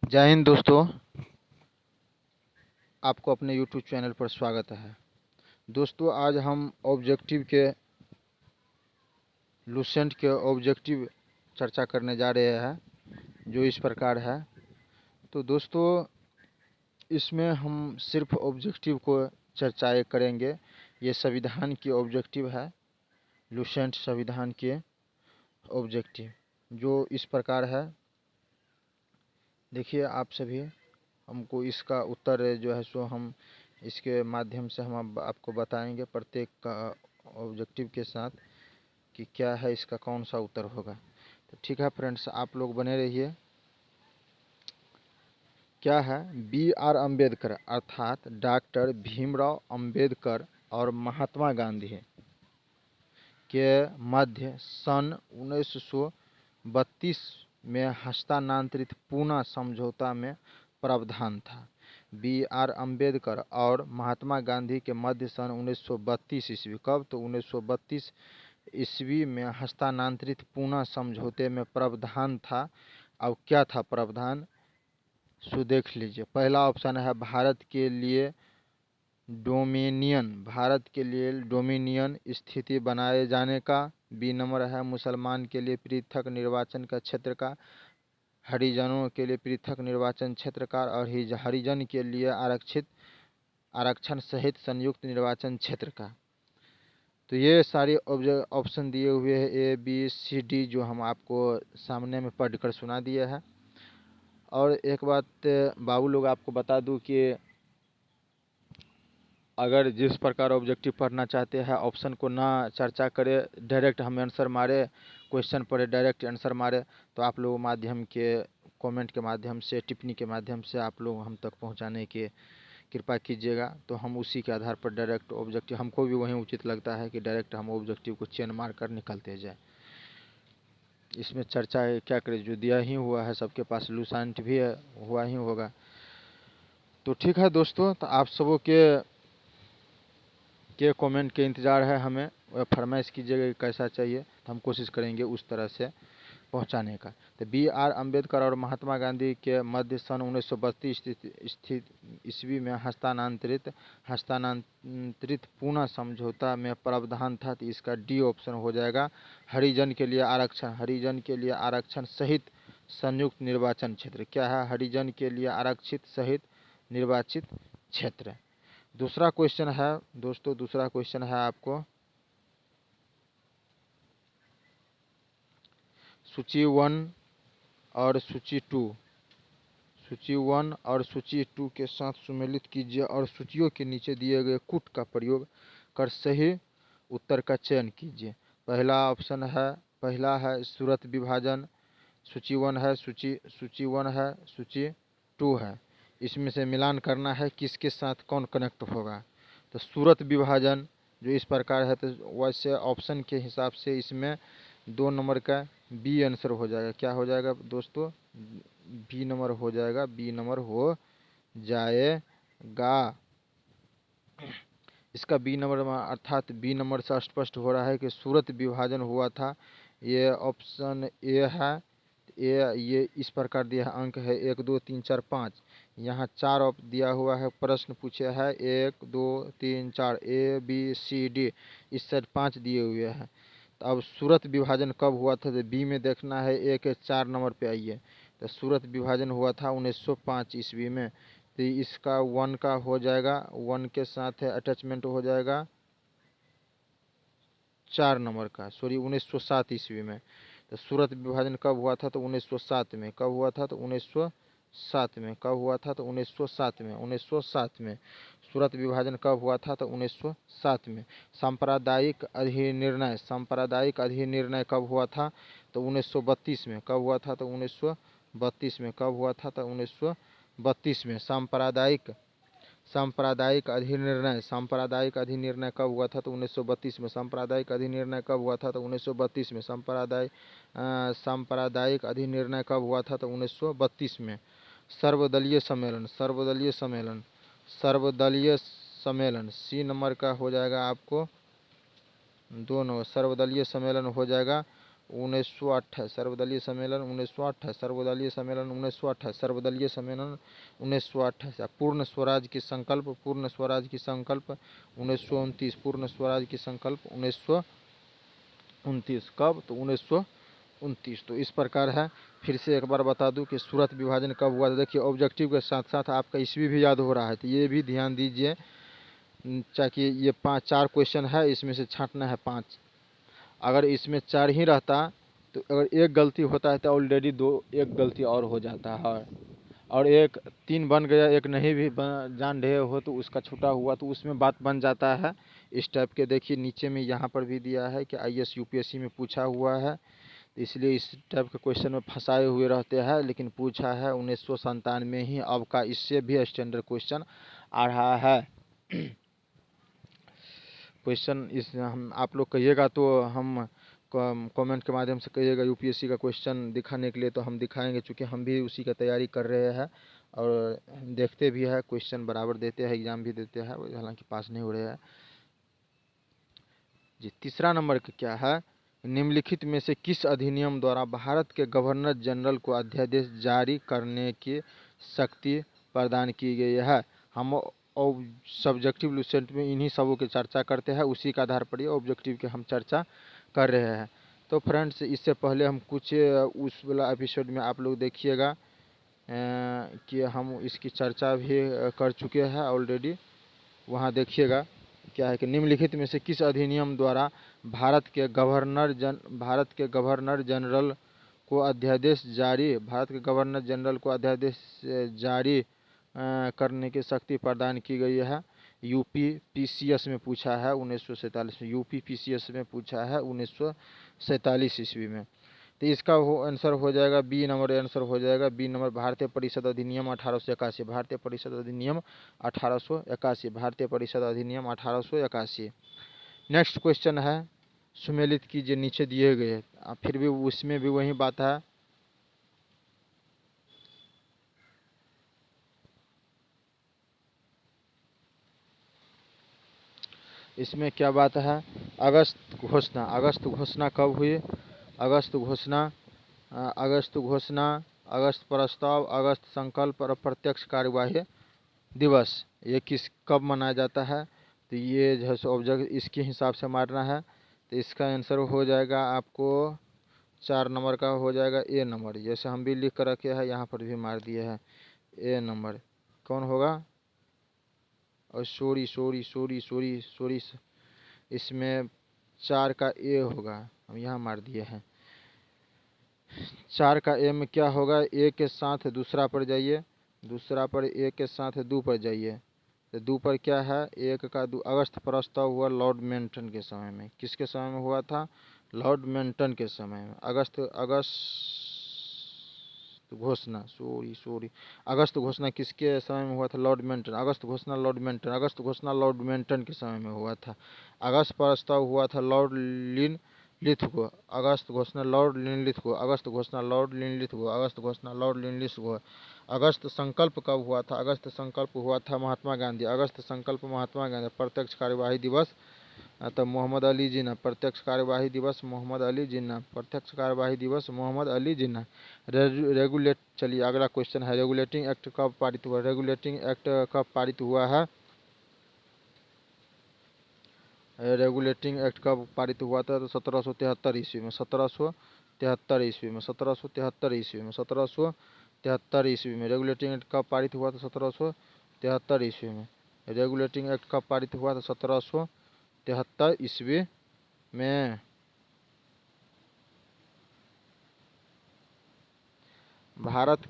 जय हिंद दोस्तों, आपको अपने YouTube चैनल पर स्वागत है। दोस्तों, आज हम ऑब्जेक्टिव के लूसेंट के ऑब्जेक्टिव चर्चा करने जा रहे हैं, जो इस प्रकार है। तो दोस्तों, इसमें हम सिर्फ ऑब्जेक्टिव को चर्चाएँ करेंगे। ये संविधान की ऑब्जेक्टिव है, लूसेंट संविधान के ऑब्जेक्टिव, जो इस प्रकार है। देखिए आप सभी, हमको इसका उत्तर जो है सो हम इसके माध्यम से हम अब आपको बताएंगे प्रत्येक का ऑब्जेक्टिव के साथ कि क्या है, इसका कौन सा उत्तर होगा। तो ठीक है फ्रेंड्स, आप लोग बने रहिए। क्या है, B.R. अम्बेडकर अर्थात डॉक्टर भीमराव अंबेडकर और महात्मा गांधी के मध्य सन 1932 में हस्तांतरित पूना समझौता में प्रावधान था। B.R. अम्बेडकर और महात्मा गांधी के मध्य सन 1932 ईस्वी, कब, तो 1932 ईस्वी में हस्तांतरित पूना समझौते में प्रावधान था। अब क्या था प्रावधान, सो देख लीजिए। पहला ऑप्शन है भारत के लिए डोमिनियन स्थिति बनाए जाने का। बी नंबर है मुसलमान के लिए पृथक निर्वाचन का क्षेत्र का, हरिजनों के लिए पृथक निर्वाचन क्षेत्र का और हरिजन के लिए आरक्षण सहित संयुक्त निर्वाचन क्षेत्र का। तो ये सारे ऑप्शन दिए हुए हैं, A, B, C, D, जो हम आपको सामने में पढ़कर सुना दिए हैं। और एक बात बाबू लोग आपको बता दूं कि अगर जिस प्रकार ऑब्जेक्टिव पढ़ना चाहते हैं, ऑप्शन को ना चर्चा करें, डायरेक्ट हम आंसर मारे, क्वेश्चन पढ़े डायरेक्ट आंसर मारे, तो आप लोग माध्यम के कमेंट के माध्यम से, टिप्पणी के माध्यम से आप लोग हम तक पहुंचाने की कृपा कीजिएगा। तो हम उसी के आधार पर डायरेक्ट ऑब्जेक्टिव, हमको भी वही उचित लगता है कि डायरेक्ट हम ऑब्जेक्टिव को चेन मार कर निकलते जाए। इसमें चर्चा क्या करें, जो दिया ही हुआ है, सबके पास लूसेंट भी है, हुआ ही होगा। तो ठीक है दोस्तों, तो आप सबों के कमेंट के इंतज़ार है हमें। फरमाइश कीजिएगा कि कैसा चाहिए, तो हम कोशिश करेंगे उस तरह से पहुंचाने का। तो B.R. अम्बेडकर और महात्मा गांधी के मध्य सन 1932 स्थित ईस्वी में हस्तांतरित पूना समझौता में प्रावधान था। तो इसका डी ऑप्शन हो जाएगा, हरिजन के लिए आरक्षण सहित संयुक्त निर्वाचन क्षेत्र। क्या है, हरिजन के लिए आरक्षित सहित निर्वाचित क्षेत्र। दूसरा क्वेश्चन है दोस्तों, दूसरा क्वेश्चन है आपको सूची 1 और सूची 2, सूची 1 और सूची 2 के साथ सुमेलित कीजिए और सूचियों के नीचे दिए गए कूट का प्रयोग कर सही उत्तर का चयन कीजिए। पहला है सूरत विभाजन, सूची 1 है, सूची 1 है, सूची 2 है। इसमें से मिलान करना है किसके साथ कौन कनेक्ट होगा। तो सूरत विभाजन जो इस प्रकार है, तो वैसे ऑप्शन के हिसाब से इसमें 2 नंबर का बी आंसर हो जाएगा। क्या हो जाएगा दोस्तों, बी नंबर हो जाएगा, बी नंबर हो जाएगा। इसका बी नंबर अर्थात बी नंबर से स्पष्ट हो रहा है कि सूरत विभाजन हुआ था। ये ऑप्शन ए है। ये इस प्रकार दिया है, अंक है 1 2 3 4 5। यहाँ 4 दिया हुआ है, प्रश्न पूछे है 1 2 3 4, A, B, C, D, इस साइड 5 दिए हुए हैं। तो अब सूरत विभाजन कब हुआ था, तो बी में देखना है। 1 4 नंबर पे आइए। तो सूरत विभाजन हुआ था 1905 ईस्वी में। तो इसका 1 का हो जाएगा, 1 के साथ अटैचमेंट हो जाएगा 4 नंबर का, सॉरी 1907 ईस्वी में। तो सूरत विभाजन कब हुआ था, तो 1907 में। कब हुआ था, तो 1907 में। कब हुआ था, तो 1907 में। 1907 में सूरत विभाजन कब हुआ था, तो 1907 में। सांप्रदायिक अधिनिर्णय कब हुआ था, तो 1932 में। कब हुआ था, तो 1932 में। कब हुआ था, तो 1932 में। सांप्रदायिक अधिनिर्णय कब हुआ था, तो 1932 में। सांप्रदायिक अधिनिर्णय कब हुआ था, तो 1932 में। सांप्रदायिक अधिनिर्णय कब हुआ था, तो 1932 में। सर्वदलीय सम्मेलन सी नंबर का हो जाएगा आपको 2 नंबर। सर्वदलीय सम्मेलन हो जाएगा 1928 सर्वदलीय सम्मेलन 1928 सर्वदलीय सम्मेलन 1928 सर्वदलीय सम्मेलन 1928 पूर्ण स्वराज की संकल्प 1929 पूर्ण स्वराज की संकल्प 1929 कब तो 1929। तो इस प्रकार है। फिर से एक बार बता दूं कि सूरत विभाजन कब हुआ था। देखिए ऑब्जेक्टिव के साथ साथ आपका ईस्वी भी याद हो रहा है, तो ये भी ध्यान दीजिए। ताकि ये 4 क्वेश्चन है, इसमें से छांटना है 5। अगर इसमें 4 ही रहता तो अगर एक गलती होता है तो ऑलरेडी एक गलती और हो जाता है, और एक 3 बन गया, एक नहीं भी जान रहे हो तो उसका छूटा हुआ तो उसमें बात बन जाता है। इस टाइप के देखिए नीचे में यहाँ पर भी दिया है कि IAS UPSC में पूछा हुआ है, तो इसलिए इस टाइप के क्वेश्चन में फंसाए हुए रहते हैं। लेकिन पूछा है 1997 में ही, अब का इससे भी स्टैंडर्ड क्वेश्चन आ रहा है। क्वेश्चन इस हम आप लोग कहिएगा तो हम कमेंट के माध्यम से कहिएगा UPSC का क्वेश्चन दिखाने के लिए, तो हम दिखाएंगे, चूँकि हम भी उसी का तैयारी कर रहे हैं और देखते भी है, क्वेश्चन बराबर देते हैं, एग्ज़ाम भी देते हैं, हालांकि पास नहीं हो रहे हैं जी। तीसरा नंबर का क्या है, निम्नलिखित में से किस अधिनियम द्वारा भारत के गवर्नर जनरल को अध्यादेश जारी करने की शक्ति प्रदान की गई है। हम और सब्जेक्टिव लुसेंट में इन्हीं सबों की चर्चा करते हैं, उसी के आधार पर ये ऑब्जेक्टिव की हम चर्चा कर रहे हैं। तो फ्रेंड्स इससे पहले हम कुछ उस वाला एपिसोड में आप लोग देखिएगा कि हम इसकी चर्चा भी कर चुके हैं ऑलरेडी। वहाँ देखिएगा क्या है कि निम्नलिखित में से किस अधिनियम द्वारा भारत के गवर्नर जनरल को अध्यादेश जारी करने की शक्ति प्रदान की गई है। UPPCS में पूछा है 1947 में, UPPCS में पूछा है 1947 ईस्वी में। तो इसका आंसर हो जाएगा बी नंबर, आंसर हो जाएगा बी नंबर, भारतीय परिषद अधिनियम 1881, भारतीय परिषद अधिनियम 1881, भारतीय परिषद अधिनियम 1881। नेक्स्ट क्वेश्चन है, सुमेलित कीजिए, नीचे दिए गए, फिर भी उसमें भी वही बात है। इसमें क्या बात है, अगस्त घोषणा कब हुई, अगस्त घोषणा, अगस्त प्रस्ताव, अगस्त संकल्प और प्रत्यक्ष कार्यवाही दिवस, ये कब मनाया जाता है। तो ये जो है ऑब्जेक्ट इसके हिसाब से मारना है। तो इसका आंसर हो जाएगा आपको 4 नंबर का हो जाएगा ए नंबर, जैसे हम भी लिख कर रखे हैं, यहाँ पर भी मार दिए हैं ए नंबर। कौन होगा, और सॉरी इसमें 4 का ए होगा, हम यहाँ मार दिए हैं। 4 का ए में क्या होगा, ए के साथ दूसरा पर जाइए, दूसरा पर ए के साथ 2 पर जाइए, तो 2 पर क्या है, 1 का 2, अगस्त प्रस्ताव हुआ लॉर्ड मेंटन के समय में। किसके समय में हुआ था, लॉर्ड मेंटन के समय में। अगस्त घोषणा अगस्त घोषणा किसके समय में हुआ था, लॉर्ड मेंटन। अगस्त घोषणा लॉर्ड मेंटन के समय में हुआ था। अगस्त प्रस्ताव हुआ था लॉर्ड लिथगो, अगस्त घोषणा लॉर्ड लिथगो, अगस्त घोषणा लॉर्ड लिथगो, अगस्त घोषणा लॉर्ड लिथगो। अगस्त संकल्प कब हुआ था, अगस्त संकल्प हुआ था महात्मा गांधी, अगस्त संकल्प महात्मा गांधी। प्रत्यक्ष कार्यवाही दिवस तो मोहम्मद अली जिन्ना, प्रत्यक्ष कार्यवाही दिवस मोहम्मद अली जिन्ना, प्रत्यक्ष कार्यवाही दिवस मोहम्मद अली जिन्ना। रेगुलेट, चलिए अगला क्वेश्चन है, रेगुलेटिंग एक्ट कब पारित हुआ, रेगुलेटिंग एक्ट कब पारित हुआ है, रेगुलेटिंग एक्ट कब पारित हुआ था, तो 1773 ईस्वी में, 1773 ईस्वी में, 1773 ईस्वी में, 1773 ईस्वी में रेगुलेटिंग एक्ट कब पारित हुआ था, 1773 ईस्वी में। रेगुलेटिंग एक्ट कब पारित हुआ था, 1773 ईस्वी में। भारत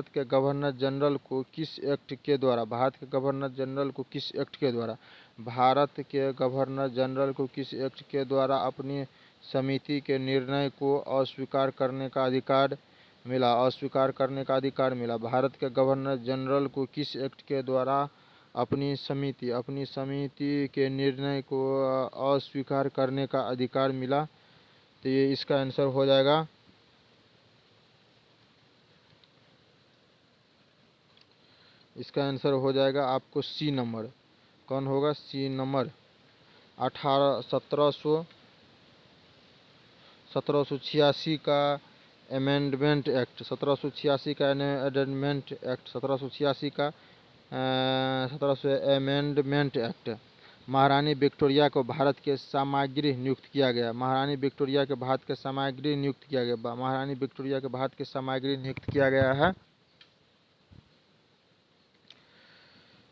के गवर्नर जनरल को किस एक्ट के द्वारा, भारत के गवर्नर जनरल को किस एक्ट के द्वारा, भारत के गवर्नर जनरल को किस एक्ट के द्वारा अपनी समिति के निर्णय को अस्वीकार करने का अधिकार मिला, अस्वीकार करने का अधिकार मिला। भारत के गवर्नर जनरल को किस एक्ट के द्वारा अपनी समिति के निर्णय को अस्वीकार करने का अधिकार मिला। तो ये इसका आंसर हो जाएगा, इसका आंसर हो जाएगा आपको सी नंबर। कौन होगा, सी नंबर। 17 1786 का अमेंडमेंट एक्ट, 1786 का अमेंडमेंट एक्ट, 1786 का 1700 अमेंडमेंट एक्ट। महारानी विक्टोरिया को भारत के सामग्री नियुक्त किया गया। महारानी विक्टोरिया के भारत के सामग्री नियुक्त किया गया। महारानी विक्टोरिया के भारत के सामग्री नियुक्त किया गया है।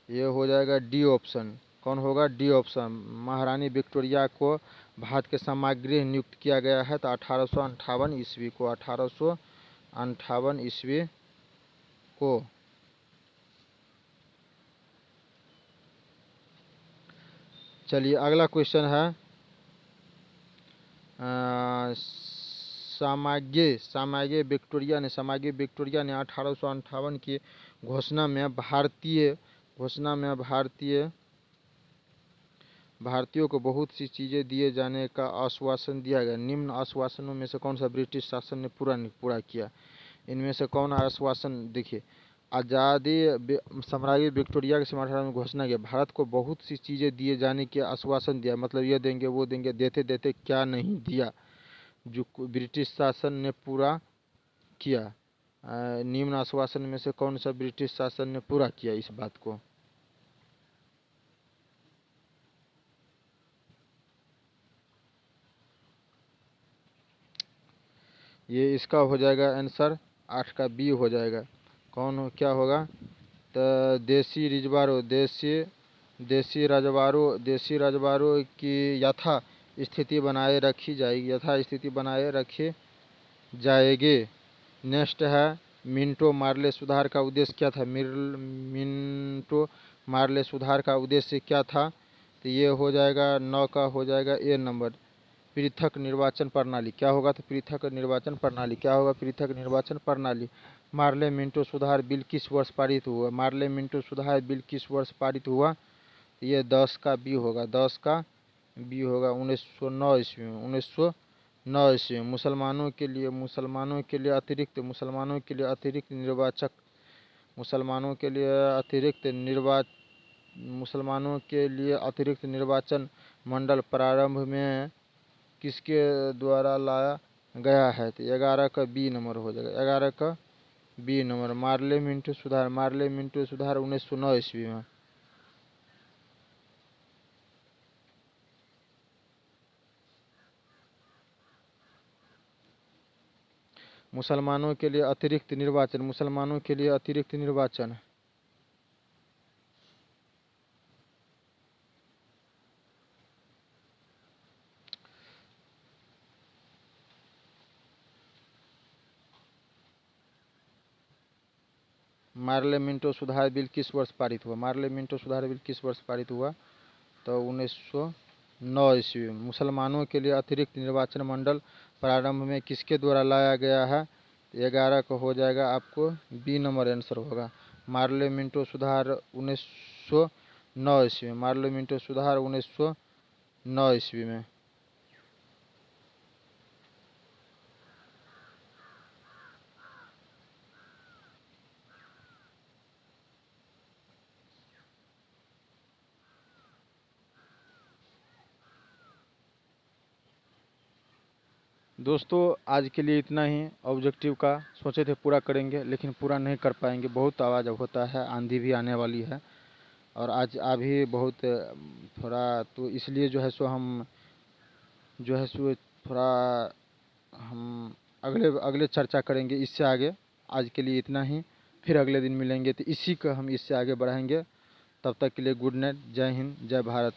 ये हो जाएगा डी ऑप्शन। कौन होगा? D option. महारानी विक्टोरिया को भारत के सामग्री नियुक्त किया गया है तो 1858 ईस्वी को, 1858 ईस्वी को। चलिए अगला क्वेश्चन है साम्राज्य विक्टोरिया ने 1858 की घोषणा में भारतीयों को बहुत सी चीज़ें दिए जाने का आश्वासन दिया गया। निम्न आश्वासनों में से कौन सा ब्रिटिश शासन ने पूरा किया? इनमें से कौन आश्वासन? देखिए, आज़ादी साम्राज्य विक्टोरिया के समाधान में घोषणा किया, भारत को बहुत सी चीज़ें दिए जाने के आश्वासन दिया, मतलब ये देंगे वो देंगे, देते देते क्या नहीं दिया जो ब्रिटिश शासन ने पूरा किया। निम्न आश्वासन में से कौन सा ब्रिटिश शासन ने पूरा किया इस बात को? ये इसका हो जाएगा आंसर 8 का बी हो जाएगा। क्या होगा? तो देशी रजवाड़ों की यथा स्थिति बनाए रखी जाएगी। नेक्स्ट है मिंटो मार्ले सुधार का उद्देश्य क्या था? मिंटो मार्ले सुधार का उद्देश्य क्या था? तो ये हो जाएगा 9 का हो जाएगा ए नंबर। पृथक निर्वाचन प्रणाली क्या होगा? तो पृथक निर्वाचन प्रणाली क्या होगा? पृथक निर्वाचन प्रणाली। मार्ले मिंटो सुधार बिल किस वर्ष पारित हुआ? मार्ले मिंटो सुधार बिल किस वर्ष पारित हुआ? ये 10 का बी होगा। 10 का बी होगा 1909 ईस्वी में। 1909 ईस्वी में मुसलमानों के लिए अतिरिक्त निर्वाचन मंडल प्रारंभ में किसके द्वारा लाया गया है? तो 11 का बी नंबर हो जाएगा। 11 का बी नंबर मार्ले मिंटो सुधार 1909 ईस्वी में। मुसलमानों के लिए अतिरिक्त निर्वाचन मार्ले मिंटो सुधार बिल किस वर्ष पारित हुआ? मार्ले मिंटो सुधार बिल किस वर्ष पारित हुआ? तो 1909 ईस्वी में। मुसलमानों के लिए अतिरिक्त निर्वाचन मंडल प्रारंभ में किसके द्वारा लाया गया है? 11 का हो जाएगा आपको बी नंबर आंसर होगा। मार्ले मिंटो सुधार 1909 ईस्वी में। मार्ले मिंटो सुधार 1909 ईस्वी में। दोस्तों आज के लिए इतना ही। ऑब्जेक्टिव का सोचे थे पूरा करेंगे लेकिन पूरा नहीं कर पाएंगे, बहुत आवाज़ होता है, आंधी भी आने वाली है और आज अभी बहुत थोड़ा, तो इसलिए जो है सो हम थोड़ा हम अगले चर्चा करेंगे इससे आगे। आज के लिए इतना ही, फिर अगले दिन मिलेंगे तो इसी का हम इससे आगे बढ़ाएंगे। तब तक के लिए गुड नाइट, जय हिंद, जय भारत।